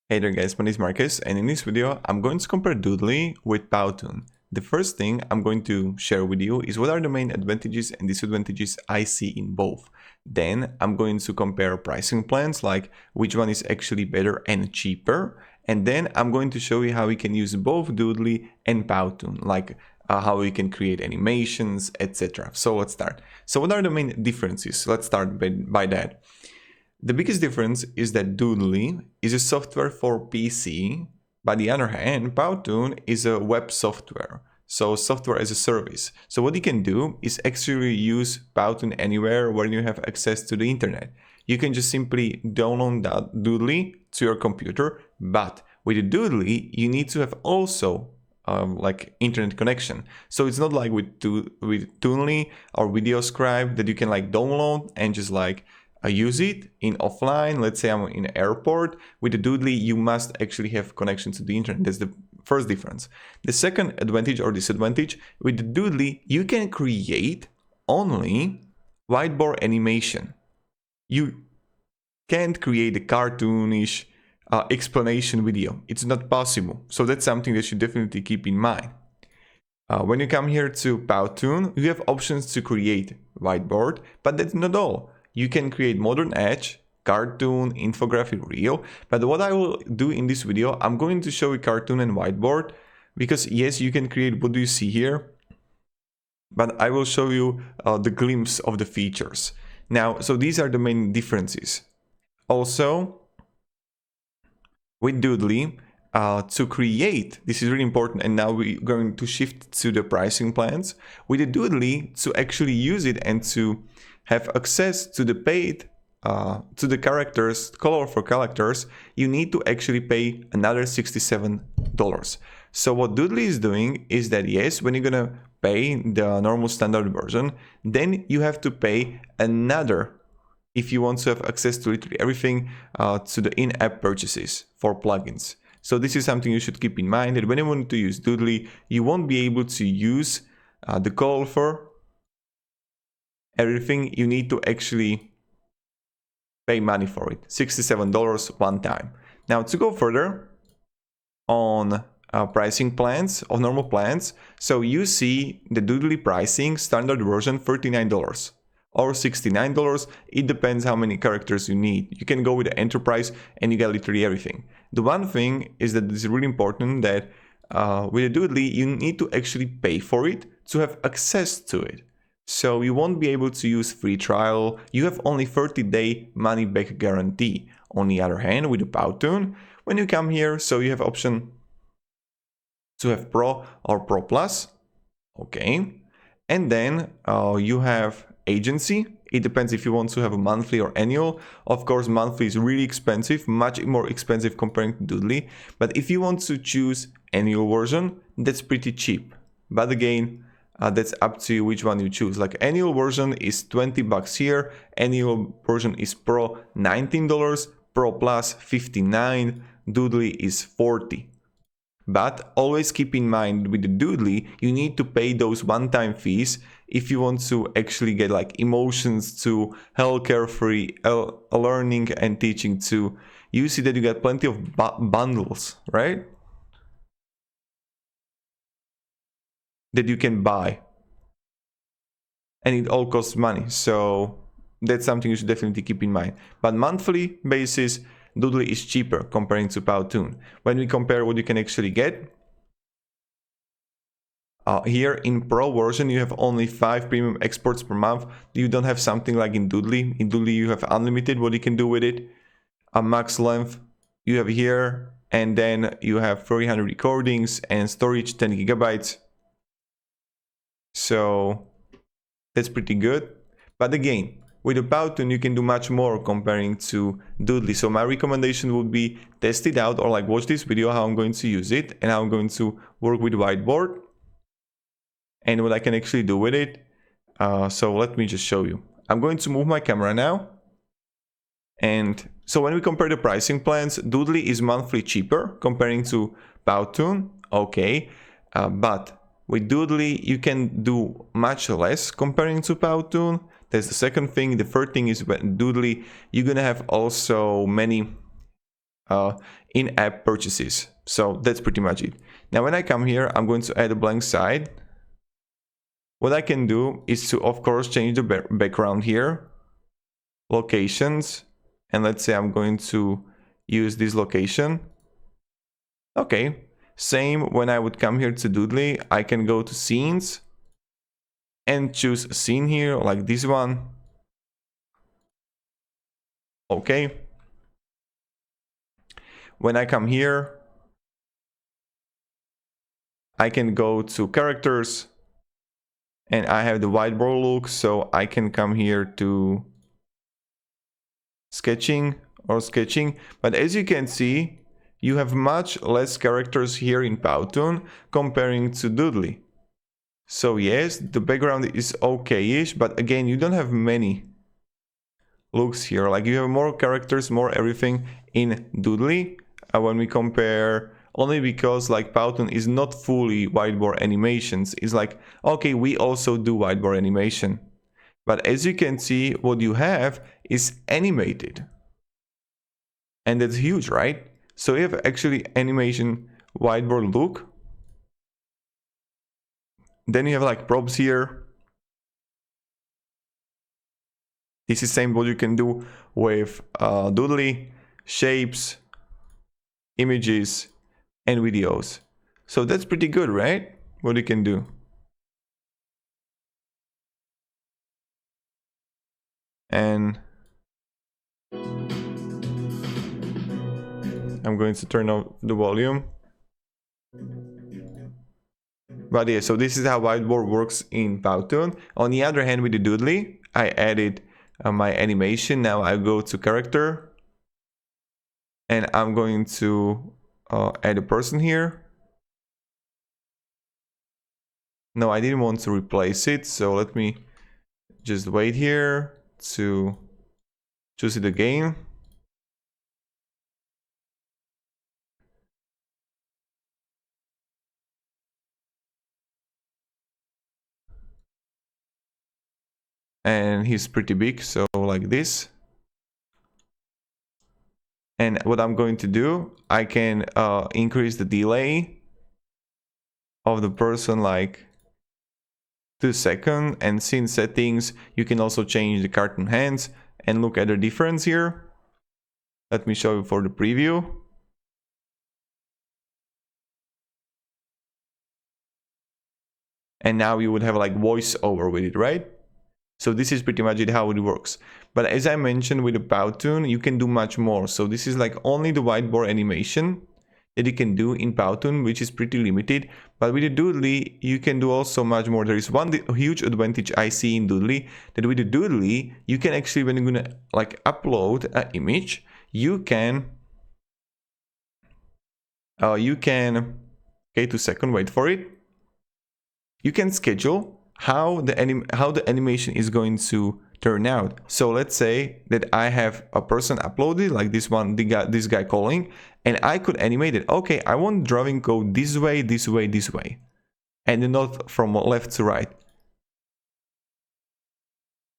Hey there guys, my name is Marcus, and in this video I'm going to compare Doodly with Powtoon. The first thing I'm going to share with you is what are the main advantages and disadvantages I see in both. Then I'm going to compare pricing plans, like which one is actually better and cheaper. And then I'm going to show you how we can use both Doodly and Powtoon, like how we can create animations, etc. So let's start. So what are the main differences? Let's start by that. The biggest difference is that Doodly is a software for PC. By the other hand, Powtoon is a web software, so software as a service. So what you can do is actually use Powtoon anywhere where you have access to the internet. You can just simply download that Doodly to your computer, but with the Doodly, you need to have also like internet connection. So it's not like with Toonly or VideoScribe that you can like download and just like use it in offline. Let's say I'm in an airport. With the Doodly, you must actually have connection to the internet. That's the first difference. The second advantage or disadvantage, with the Doodly, you can create only whiteboard animation. You can't create a cartoonish explanation video. It's not possible. So that's something that you definitely keep in mind. When you come here to Powtoon, you have options to create whiteboard, but that's not all. You can create modern edge, cartoon, infographic, reel. But what I will do in this video, I'm going to show you cartoon and whiteboard, because yes, you can create what do you see here, but I will show you the glimpse of the features. Now, so these are the main differences. Also, with Doodly, to create, this is really important, and now we're going to shift to the pricing plans. With the Doodly, to actually use it and to have access to the paid, to the characters, colorful characters, you need to actually pay another $67. So what Doodly is doing is that, yes, when you're gonna pay the normal standard version, then you have to pay another, if you want to have access to literally everything, to the in-app purchases for plugins. So this is something you should keep in mind, that when you want to use Doodly, you won't be able to use the colorful everything. You need to actually pay money for it, $67 one time. Now to go further on pricing plans of normal plans, so you see the Doodly pricing standard version $39 or $69. It depends how many characters you need. You can go with the enterprise and you get literally everything. The one thing is that it's really important that with the Doodly, you need to actually pay for it to have access to it. So you won't be able to use free trial. You have only 30-day money back guarantee. On the other hand, with the Powtoon, when you come here, so you have option to have Pro or Pro Plus. Okay. And then you have agency. It depends if you want to have a monthly or annual. Of course, monthly is really expensive, much more expensive comparing to Doodly. But if you want to choose annual version, that's pretty cheap. But again, that's up to you which one you choose. Like annual version is $20 here, annual version is Pro $19, Pro Plus $59, Doodly is $40. But always keep in mind with the Doodly, you need to pay those one-time fees if you want to actually get like emotions to Hell Carefree, learning and teaching too. You see that you get plenty of bundles, right? That you can buy, and it all costs money, so that's something you should definitely keep in mind. But monthly basis, Doodly is cheaper comparing to Powtoon. When we compare what you can actually get, here in Pro version you have only 5 premium exports per month. You don't have something like in Doodly. In Doodly you have unlimited what you can do with it. A max length you have here, and then you have 300 recordings and storage 10 gigabytes. So that's pretty good. But again, with the Powtoon you can do much more comparing to Doodly. So my recommendation would be test it out, or like watch this video how I'm going to use it and how I'm going to work with whiteboard and what I can actually do with it. So let me just show you. I'm going to move my camera now. And so when we compare the pricing plans, Doodly is monthly cheaper comparing to Powtoon. Okay, but with Doodly, you can do much less comparing to Powtoon. That's the second thing. The third thing is with Doodly, you're gonna have also many in-app purchases. So that's pretty much it. Now when I come here, I'm going to add a blank side. What I can do is to, of course, change the background here, locations, and let's say I'm going to use this location. Okay, same when I would come here to Doodly, I can go to scenes and choose a scene here, like this one. Okay. When I come here, I can go to characters, and I have the whiteboard look, so I can come here to sketching or sketching. But as you can see, you have much less characters here in Powtoon comparing to Doodly. So yes, the background is okay-ish, but again, you don't have many looks here. Like you have more characters, more everything in Doodly when we compare, only because like Powtoon is not fully whiteboard animations. It's like, okay, we also do whiteboard animation. But as you can see, what you have is animated. And that's huge, right? So you have actually animation whiteboard look. Then you have like props here. This is same what you can do with Doodly, shapes, images, and videos. So that's pretty good, right? What you can do. And I'm going to turn off the volume. But yeah, so this is how whiteboard works in Powtoon. On the other hand, with the Doodly, I added my animation. Now I go to character, and I'm going to add a person here. No, I didn't want to replace it, so let me just wait here to choose it again. And he's pretty big, so like this. And what I'm going to do, I can increase the delay of the person like 2 seconds, and scene settings, you can also change the cartoon hands and look at the difference here. Let me show you for the preview. And now you would have like voiceover with it, right? So this is pretty much it how it works. But as I mentioned with the Powtoon, you can do much more. So this is like only the whiteboard animation that you can do in Powtoon, which is pretty limited. But with the Doodly, you can do also much more. There is one huge advantage I see in Doodly, that with the Doodly, you can actually, when you're gonna like upload an image, you can, okay, 2 seconds, wait for it. You can schedule how the animation is going to turn out. So let's say that I have a person uploaded, like this one, this guy calling, and I could animate it. Okay, I want drawing go this way, this way, this way, and not from left to right.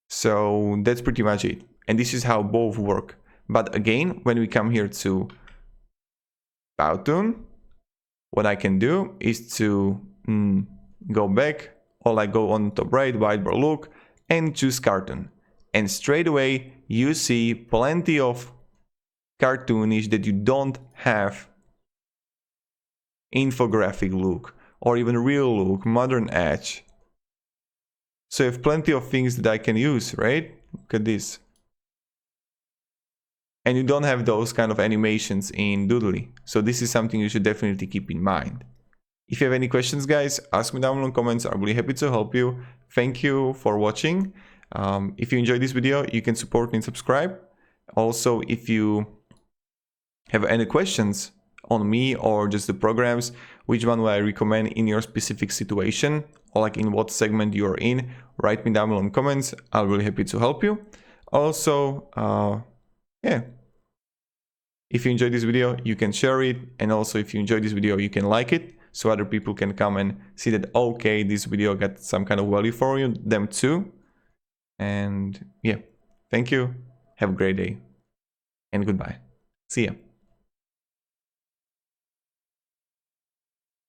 So that's pretty much it. And this is how both work. But again, when we come here to Powtoon, what I can do is to go back, or like go on top right, whiteboard look, and choose cartoon. And straight away you see plenty of cartoonish that you don't have infographic look, or even real look, modern edge. So you have plenty of things that I can use, right? Look at this. And you don't have those kind of animations in Doodly. So this is something you should definitely keep in mind. If you have any questions, guys, ask me down below in the comments. I'm really happy to help you. Thank you for watching. If you enjoyed this video, you can support me and subscribe. Also, if you have any questions on me or just the programs, which one would I recommend in your specific situation, or like in what segment you're in, write me down below in the comments. I'll be really happy to help you. Also, yeah. If you enjoyed this video, you can share it. And also, if you enjoyed this video, you can like it, so other people can come and see that, okay, this video got some kind of value for them too. And yeah, thank you. Have a great day and goodbye. See ya.